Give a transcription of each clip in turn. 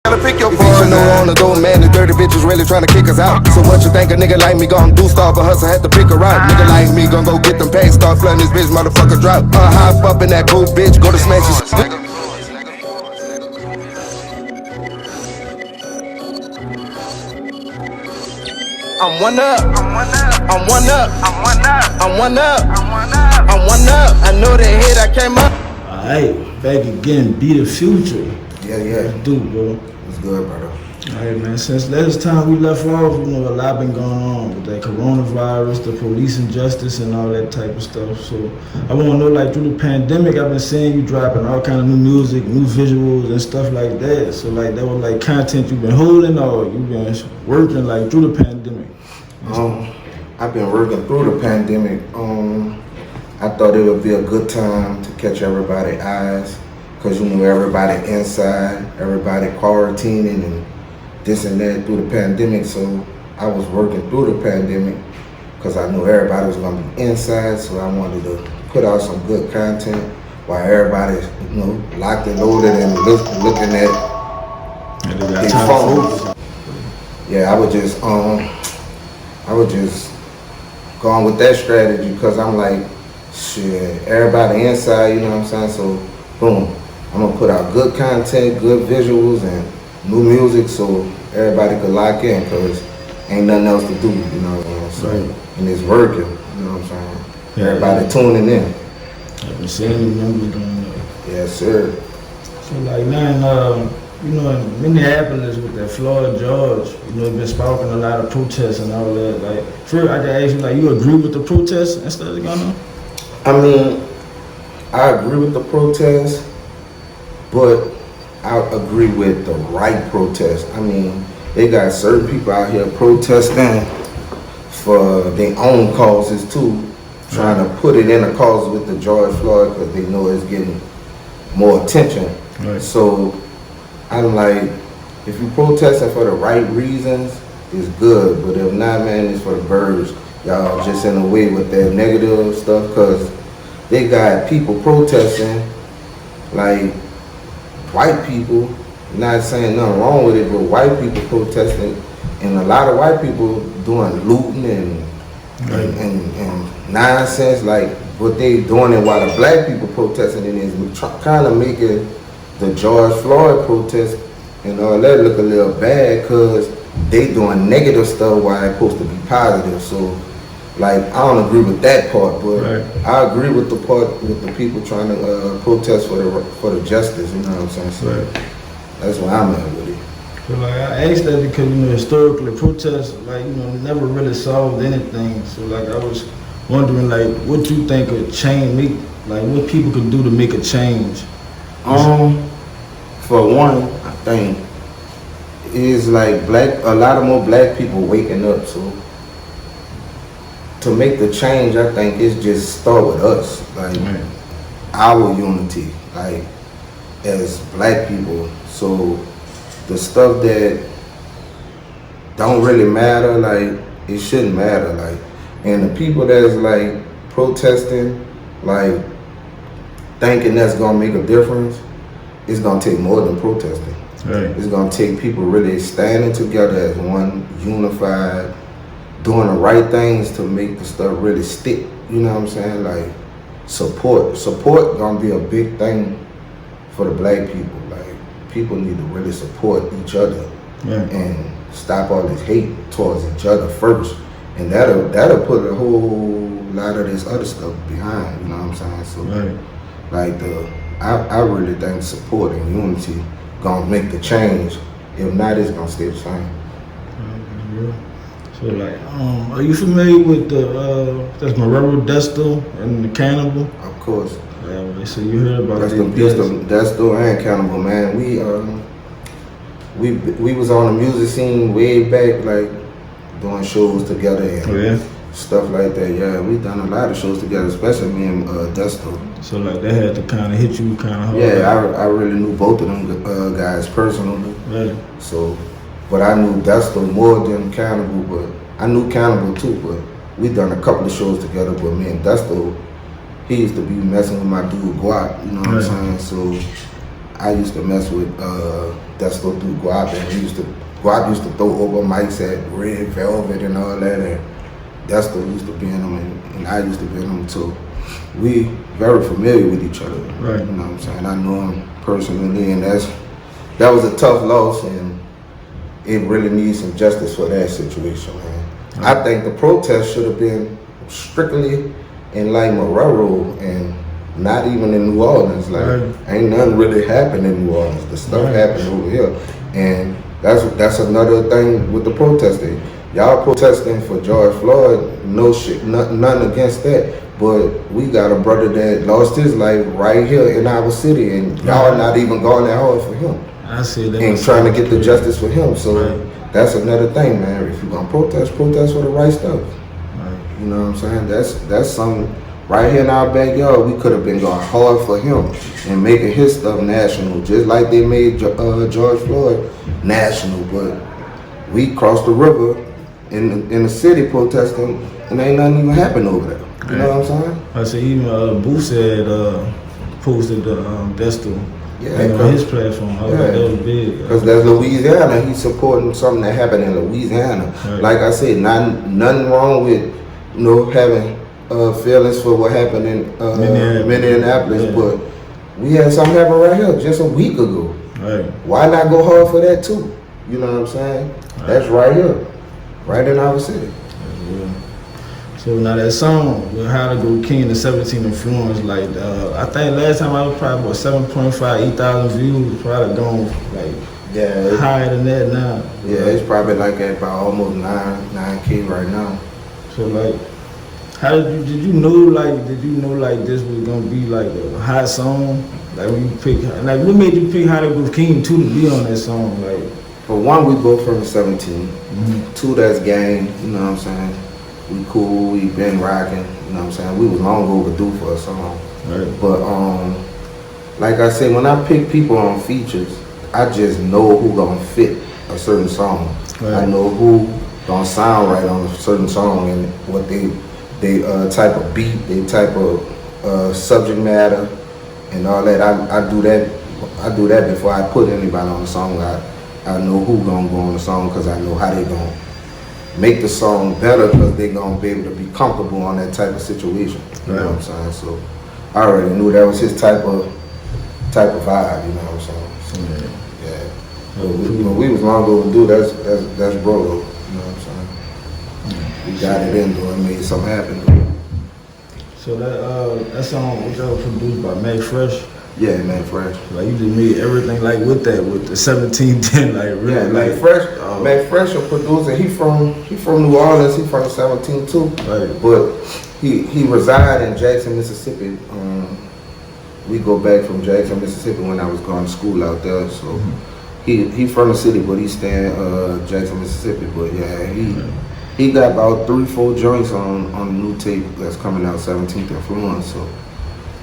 If you should know on the door, man, the dirty bitches really trying to kick us out. So what you think a nigga like me gon' do? Start for hustle, had to pick her out. Nigga like me gon' go get them packs, start flooding this bitch, motherfucker drop. Hop up in that booth, bitch, go to smash this shit. I'm one up, I'm one up, I'm one up, I'm one up, I'm one up. I know that hit, I came up. Alright, back again, Be the Future. Yeah. What do, bro? It's good, brother. Alright, man, since last time we left off, you know, a lot been going on with that coronavirus, the police injustice, and all that type of stuff. So I want to know, like, through the pandemic, I've been seeing you dropping all kind of new music, new visuals, and stuff like that. So, like, that was, like, content you've been holding, or you've been working, like, through the pandemic? I've been working through the pandemic. I thought it would be a good time to catch everybody's eyes, because, you know, everybody inside, everybody quarantining and this and that through the pandemic. So I was working through the pandemic because I knew everybody was going to be inside. So I wanted to put out some good content while everybody's, you know, locked and loaded and looking at their phones. Yeah, I was just going with that strategy because I'm like, shit, everybody inside, you know what I'm saying? So boom, I'm gonna put out good content, good visuals, and new music so everybody could lock in, because ain't nothing else to do, you know what I'm saying? Right. And it's working, you know what I'm saying? Yeah, Everybody tuning in. I've been seeing the numbers going up. Yes, sir. So, like, now, you know, in Minneapolis with that Floyd George, you know, it's been sparking a lot of protests and all that. Like, first, I can ask you, like, you agree with the protests and stuff that's going on? I mean, I agree with the protest, but I agree with the right protest. I mean, they got certain people out here protesting for their own causes too, trying to put it in a cause with the George Floyd because they know it's getting more attention. Right. So I'm like, if you protesting for the right reasons, it's good. But if not, man, it's for the birds. Y'all just in the way with that negative stuff, because they got people protesting like white people, not saying nothing wrong with it, but white people protesting, and a lot of white people doing looting and nonsense, like what they doing, and while the black people protesting, it is kind of making the George Floyd protest and all that look a little bad, because they doing negative stuff while it's supposed to be positive. So, like, I don't agree with that part, but right. I agree with the part with the people trying to protest for the justice. You know what I'm saying? So Right. that's where I'm at with it. So, like, I asked that because, you know, historically protests, like, you know, never really solved anything. So, like, I was wondering, like, what you think a change, like, what people could do to make a change? For one, I think is like a lot of more black people waking up. So to make the change, I think it's just start with us, like our unity, like as black people. So the stuff that don't really matter, like it shouldn't matter, like, and the people that's like protesting, like thinking that's gonna make a difference, it's gonna take more than protesting. Right. It's gonna take people really standing together as one, unified, doing the right things to make the stuff really stick. You know what I'm saying? Like support gonna be a big thing for the black people. Like people need to really support each other and stop all this hate towards each other first, and that'll put a whole lot of this other stuff behind. You know what I'm saying? So like I really think support and unity gonna make the change. If not, it's gonna stay the same. So, like, are you familiar with that's Marrero Desto and the Cannibal? Of course. Yeah, so you heard about That's the Desto and Cannibal, man. We was on the music scene way back, like doing shows together and stuff like that. Yeah, we done a lot of shows together, especially me and Desto. So like they had to kind of hit you kind of hard. Yeah, I really knew both of them guys personally. Right. So, but I knew Desto more than Cannibal, but I knew Cannibal too. But we done a couple of shows together. But me and Desto, he used to be messing with my dude Guap. You know what I'm saying? So I used to mess with Desto through Guap, and Guap used to throw over mics at Red Velvet and all that, and Desto used to be in them, and I used to be in them too. We very familiar with each other. Right. You know what I'm saying? I know him personally, and that was a tough loss, and it really needs some justice for that situation, man. Right. I think the protest should have been strictly in like Marrero and not even in New Orleans. Like, ain't nothing really happened in New Orleans. The stuff happened over here, and that's another thing with the protesting. Y'all protesting for George Floyd, no shit, none against that. But we got a brother that lost his life right here in our city, and y'all not even going that hard for him. I see that. And trying to get the justice for him. So that's another thing, man. If you're gonna protest for the right stuff. You know what I'm saying? That's something right here in our backyard. We could have been going hard for him and making his stuff national, just like they made George Floyd national. But we crossed the river in the city protesting, and ain't nothing even happened over there. You know what I'm saying? I see even Booth said posted the Desto on his platform. I was like, that was big. Because that's Louisiana. He's supporting something that happened in Louisiana. Right. Like I said, nothing wrong with having feelings for what happened in Minneapolis, but we had something happen right here just a week ago. Right. Why not go hard for that too? You know what I'm saying? Right. That's right here, right in our city. So now that song with How to Go King, the 17 influence, like I think last time I was probably about 7.5, 8,000 views. It's probably gone like higher than that now. Yeah, it's probably like at about almost 9K right now. So like, how did you know like this was gonna be like a hot song? Like when you pick, like what made you pick How to Go King too to be on that song? Like, for one, we both from the 17. Two, that's gang. You know what I'm saying? We cool, we been rocking, you know what I'm saying? We was long overdue for a song. Right. But like I said, when I pick people on features, I just know who gonna fit a certain song. Right. I know who gonna sound right on a certain song and what they type of beat, they type of subject matter and all that. I do that before I put anybody on the song. I know who gonna go on the song because I know how they gonna make the song better because they're gonna be able to be comfortable on that type of situation. You know what I'm saying? So I already knew that was his type of vibe. You know what I'm saying? So, But we was long overdue. That's bro. You know what I'm saying? We got it in though and made something happen. So that song was produced by Mac Fresh. Yeah, Mac Fresh. Like you just made everything like with the 1710, like really. Yeah, Mac Fresh. Mac Fresh, a producer. He from New Orleans. He from 17 too. Right. But he reside in Jackson, Mississippi. We go back from Jackson, Mississippi when I was going to school out there. So he from the city, but he stay in Jackson, Mississippi. But yeah, he got about 3-4 joints on the new tape that's coming out, 17th Influence. So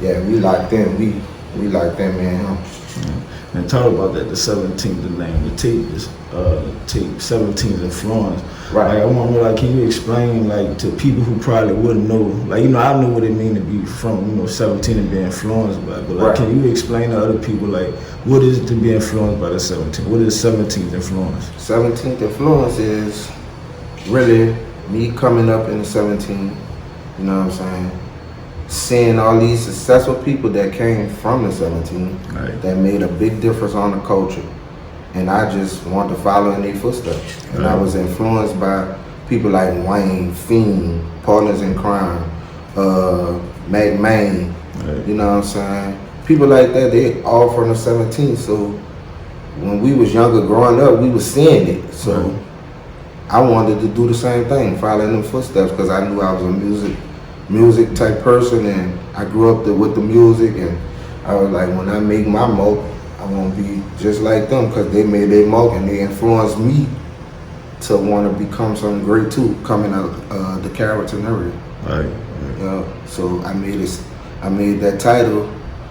yeah, we like them. We like them, man. And talk about that, the 17th, the name, the tape is tape 17th Influence. Right. Like I want to know, like, can you explain, like, to people who probably wouldn't know, like, I know what it means to be from, 17 and be influenced by, but like, can you explain to other people, like, what is it to be influenced by the 17th? What is 17th Influence? 17th Influence is really me coming up in the 17, you know what I'm saying? Seeing all these successful people that came from the 17 that made a big difference on the culture. And I just wanted to follow in their footsteps. And I was influenced by people like Wayne, Fiend, Partners in Crime, Mac Main, you know what I'm saying? People like that, they all from the 17. So when we was younger growing up, we was seeing it. So I wanted to do the same thing, follow in them footsteps, because I knew I was a music type person, and I grew up with the music, and I was like, when I make my mark, I want to be just like them, because they made their mark and they influenced me to want to become something great too, coming out the character and everything. So I made that title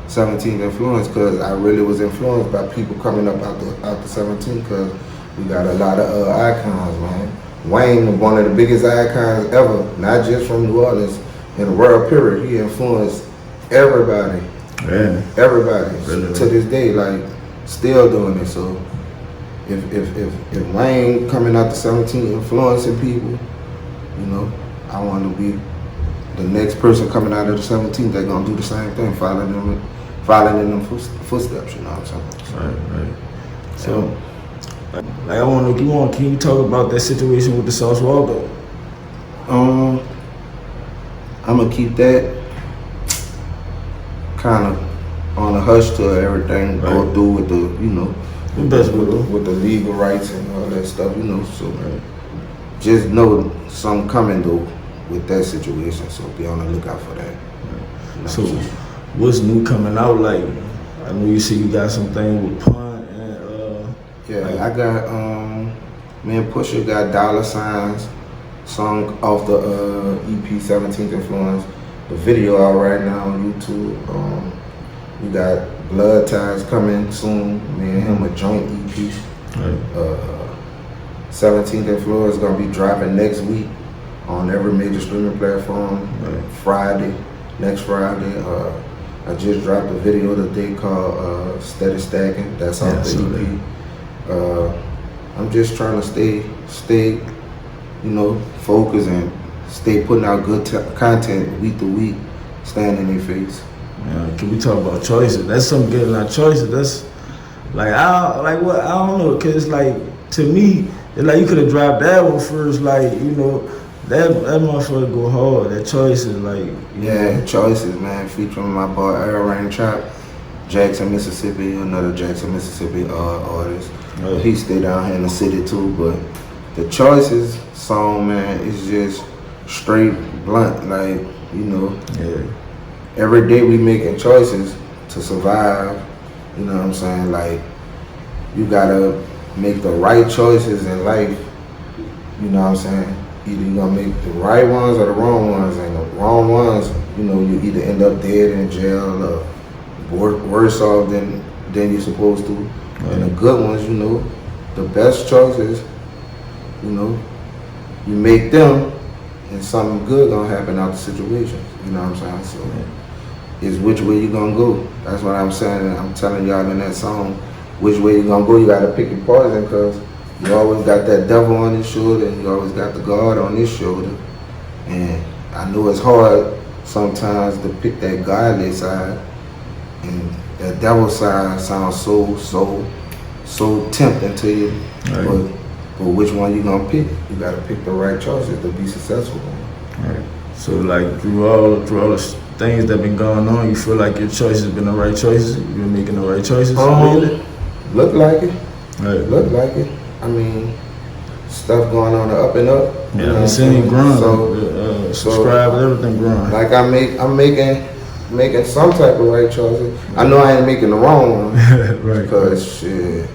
17th Influence because I really was influenced by people coming up out the 17, because we got a lot of icons, man. Wayne, one of the biggest icons ever, not just from New Orleans, in the world period. He influenced everybody. Everybody. Really? To this day, like still doing it. So if Wayne coming out the 17 influencing people, you know, I want to be the next person coming out of the 17th that gonna do the same thing, following in them footsteps. You know what I'm saying? Right. So, like, I want to. Can you talk about that situation with the Sauce Waldo? I'm gonna keep that kind of on the hush till everything go through with the, you know, with the legal rights and all that stuff, you know. So just know something coming though with that situation. So be on the lookout for that. You know, so what's new coming out? Like, I know you say you got something with Pun and I got me and Pusha got $signs song off the EP 17th Influence. The video out right now on YouTube. We got Blood Ties coming soon. Me and him a joint EP. 17th Influence gonna be dropping next week on every major streaming platform. Next Friday. I just dropped a video today called Steady Stacking. That's off the EP. I'm just trying to stay, you know, focused and stay putting out good content week to week, staying in their face. Yeah, can we talk about choices? That's something good. Like choices, that's like I don't know, cause like to me, it's like you could have dropped that one first. Like, you know, that motherfucker go hard. That Choices, like Choices, man. Featuring my boy Air Rain Chop, Jackson, Mississippi, another Jackson, Mississippi artist. He stay down here in the city too, but the Choices song, man, is just straight blunt. Like, you know, every day we making choices to survive. You know what I'm saying? Like, you gotta make the right choices in life. You know what I'm saying? Either you gonna make the right ones or the wrong ones, and the wrong ones, you know, you either end up dead in jail or worse off than you're supposed to. And the good ones, you know, the best choices, you know, you make them, and something good gonna happen out the situation. You know what I'm saying? So it's which way you gonna go. That's what I'm saying. And I'm telling y'all in that song, which way you gonna go. You gotta pick your poison, because you always got that devil on your shoulder, and you always got the God on his shoulder. And I know it's hard sometimes to pick that godly side, and that devil side sounds so tempting to you. But which one you gonna pick? You gotta pick the right choices to be successful. Right. So like through all the things that been going on, you feel like your choices been the right choices? You've been making the right choices? Look like it. Right. Look like it. I mean, stuff going on the up and up. Yeah, I'm seeing it growing. So subscribe, everything growing. Like I'm making some type of right choices. I know I ain't making the wrong ones. Right. Because shit,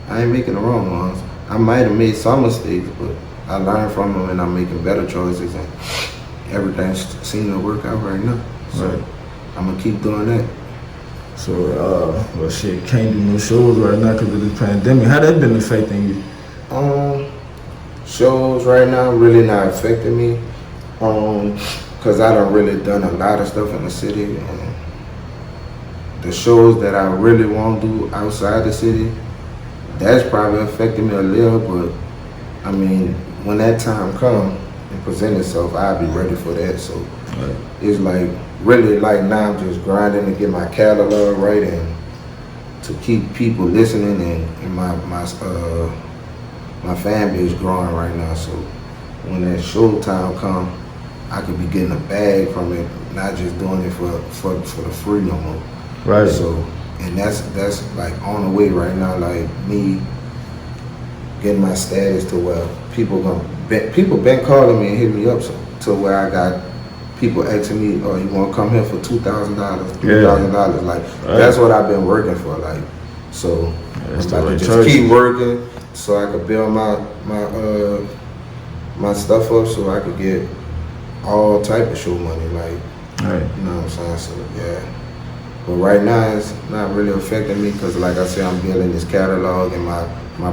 I ain't making the wrong ones. I might have made some mistakes, but I learned from them, and I'm making better choices, and everything seems to work out right now. So I'm gonna keep doing that. So, well, shit, can't do no shows right now because of the pandemic. How that been affecting you? Shows right now really not affecting me, because I done really done a lot of stuff in the city, and the shows that I really want to do outside the city, that's probably affecting me a little, but I mean, when that time comes and present itself, I'll be ready for that. So it's like, really like now I'm just grinding to get my catalog right and to keep people listening, and my fan base growing right now. So when that show time come, I could be getting a bag from it, not just doing it for the free no more. Right. So, and that's like on the way right now. Like me getting my status to where people been calling me and hitting me up to where I got people asking me, "Oh, you want to come here for $2,000, $3,000?" Like that's what I've been working for. Like, so I'm about to just keep working so I could build my stuff up so I could get all type of show money. Like, you know what I'm saying? So yeah. But right now it's not really affecting me because, like I said, I'm building this catalog and my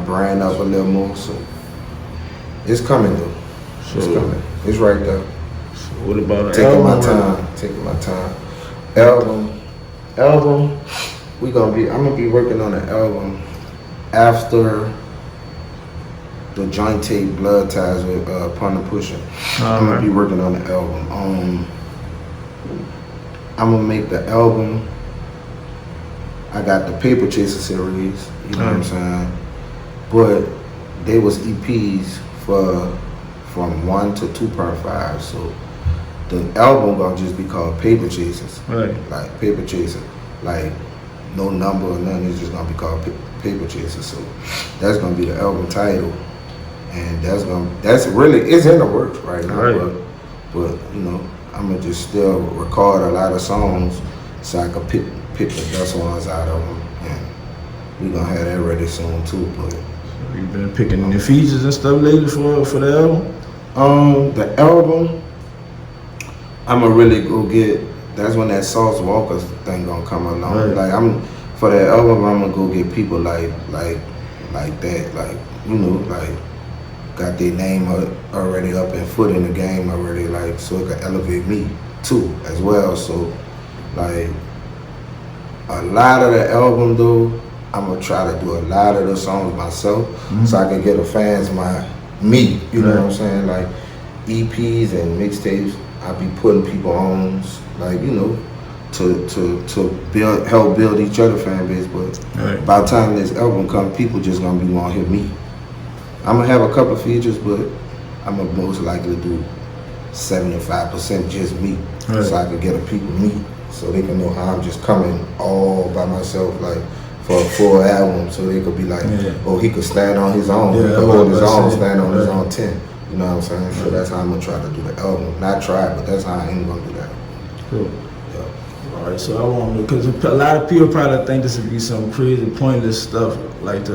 brand up a little more. So it's coming though. It's coming. It's right there. So what about Taking my time. I'm gonna be working on an album after the joint tape Blood Ties with Pun the Pusher. I'm gonna be working on the album. I'm gonna make the album. I got the Paper Chaser series, you know what I'm saying? But they was EPs from 1 to 2.5, so the album gonna just be called Paper Chasers. Right. Like Paper Chaser. Like no number or nothing, it's just gonna be called Paper Chaser. So that's gonna be the album title. And that's really, it's in the works right now. Right. But you know, I'm gonna just still record a lot of songs so I can pick the best ones out of them, and we gonna have that ready soon too. But you been picking the features and stuff lately for the album? The album, I'ma really go get. That's when that Sauce Walker thing gonna come along. Right. Like for that album, I'm gonna go get people like that, like you know, like got their name already up and foot in the game already, like so it can elevate me too as well. So like a lot of the album though, I'm gonna try to do a lot of the songs myself, so I can get the fans me. You know what I'm saying? Like EPs and mixtapes, I be putting people on, like you know, to help build each other fan base. But by the time this album comes, people just gonna be wanting to hear me. I'm gonna have a couple of features, but I'm gonna most likely do 75% just me, so I can get a people me, so they can know how I'm just coming all by myself, like for a full album, so they could be like, oh, he could stand on his own, he could hold his own, stand on his own 10. You know what I'm saying? So that's how I'm gonna try to do the album. Not try, but that's how I am gonna do that. Cool. Yeah. All right, so I want to, because a lot of people probably think this would be some crazy, pointless stuff, like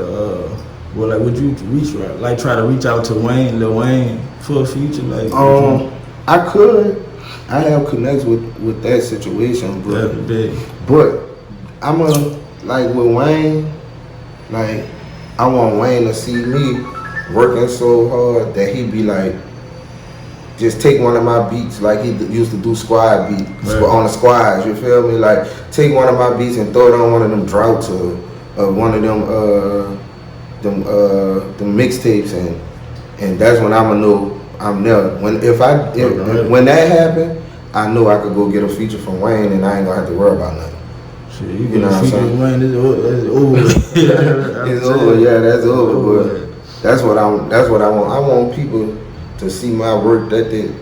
well, like would you try to reach out to Lil Wayne for a feature, like? I could. I have connects with that situation, but I'm like with Wayne, like I want Wayne to see me working so hard that he be like, just take one of my beats like he used to do squad beat on the squads. You feel me? Like take one of my beats and throw it on one of them droughts or one of them mixtapes, and that's when I'ma know I'm there. When that happen, I know I could go get a feature from Wayne and I ain't gonna have to worry about nothing. Shit, you know what I'm saying? Wayne, it's over. It's over. Yeah, that's over. But that's what I want. I want people to see my work ethic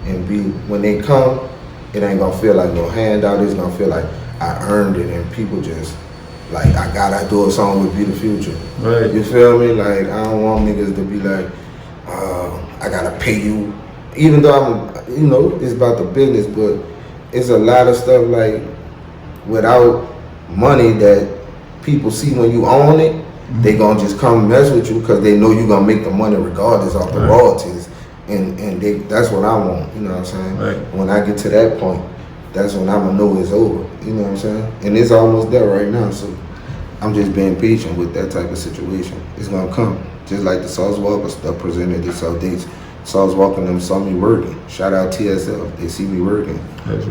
and be, when they come, it ain't gonna feel like no handout. It's gonna feel like I earned it, and people just like, I gotta do a song with Be the Future. Right. You feel me? Like I don't want niggas to be like, I gotta pay you. Even though you know, it's about the business, but it's a lot of stuff like without money that people see when you own it, they gonna just come mess with you because they know you gonna make the money regardless of the royalties, and that's what I want. You know what I'm saying? Right. When I get to that point, that's when I'm gonna know it's over. You know what I'm saying? And it's almost there right now, so I'm just being patient with that type of situation. It's gonna come. Just like the Sauce Walker stuff presented itself. Sauce Walker and them saw me working. Shout out TSL, they see me working.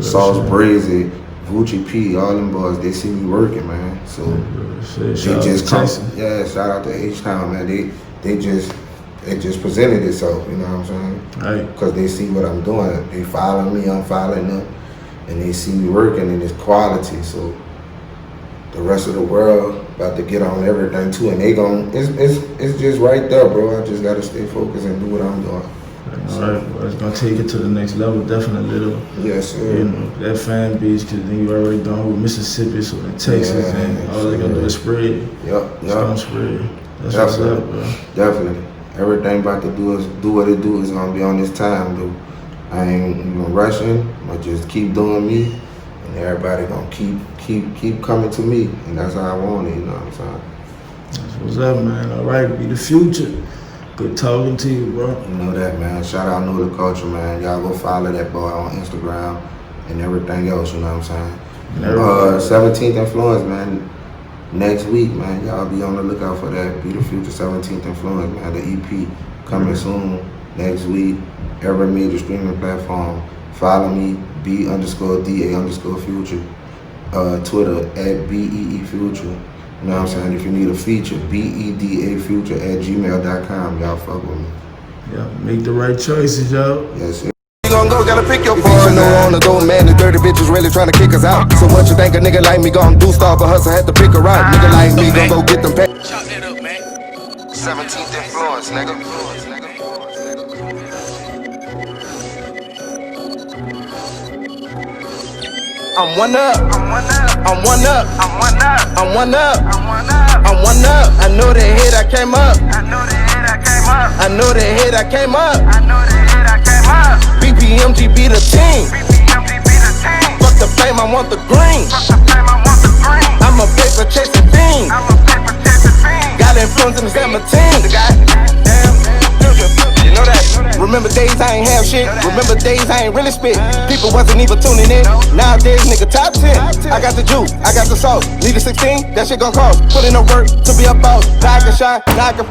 Sauce Brazy, Gucci P, all them boys, they see me working, man. So they just come. Yeah, shout out to H-Town, man. It just presented itself, you know what I'm saying? Right. Because they see what I'm doing. They following me, I'm following them. And they see me working and it's quality. So the rest of the world about to get on everything too, and they it's just right there, bro. I just gotta stay focused and do what I'm doing. All right, well, it's gonna take it to the next level, definitely. Though. Yes, sir. You know that fan base, because then you already done with Mississippi, so in Texas, and all they gonna do is spread. It's gonna spread. That's what's up, bro. Definitely. Everything about to do what it do is gonna be on this time, though. I ain't even rushing. I just keep doing me. And everybody gonna keep coming to me, and that's how I want it. You know what I'm saying? That's what's up, man. All right, Be the Future. Good talking to you, bro. You know that, man. Shout out NolaCulture, man. Y'all go follow that boy on Instagram and everything else. You know what I'm saying? 17th Influence, man. Next week, man. Y'all be on the lookout for that. Be the Future 17th Influence, man. The EP coming soon. Next week. Every major streaming platform. Follow me. B_DA_Future. Twitter at BEE Future. You know what I'm saying? If you need a feature, BEDAfuture@gmail.com. Y'all fuck with me. Yeah, make the right choices, yo. Yes, sir. You gon' go, gotta pick your partner. On the go, man, the dirty bitches really trying to kick us out. So what you think a nigga like me gon' do? Start a hustle, had to pick her out. Nigga like me gon' go get them pay. Chop that up, man. 17th influence, nigga. I'm one up. I'm one up. I'm one up. I'm one up. I'm one up. I'm one up. I know the hit I came up. I know the hit I came up. I know the hit I came up. I know the hit I came up. BPMG be the team. BPMG be the team. Fuck the fame, I want the green. Fuck the fame, I want the green. I'm a paper chasing fiend. I'm a paper chasing fiend. Got influence in the 17. The guy. Damn. You know that. Remember days I ain't have shit. Remember days I ain't really spit. People wasn't even tuning in. Nowadays, nigga, top 10. I got the juice, I got the sauce. Need a 16, that shit gon' cost. Put in the work to be a boss. Now I can shine, now I can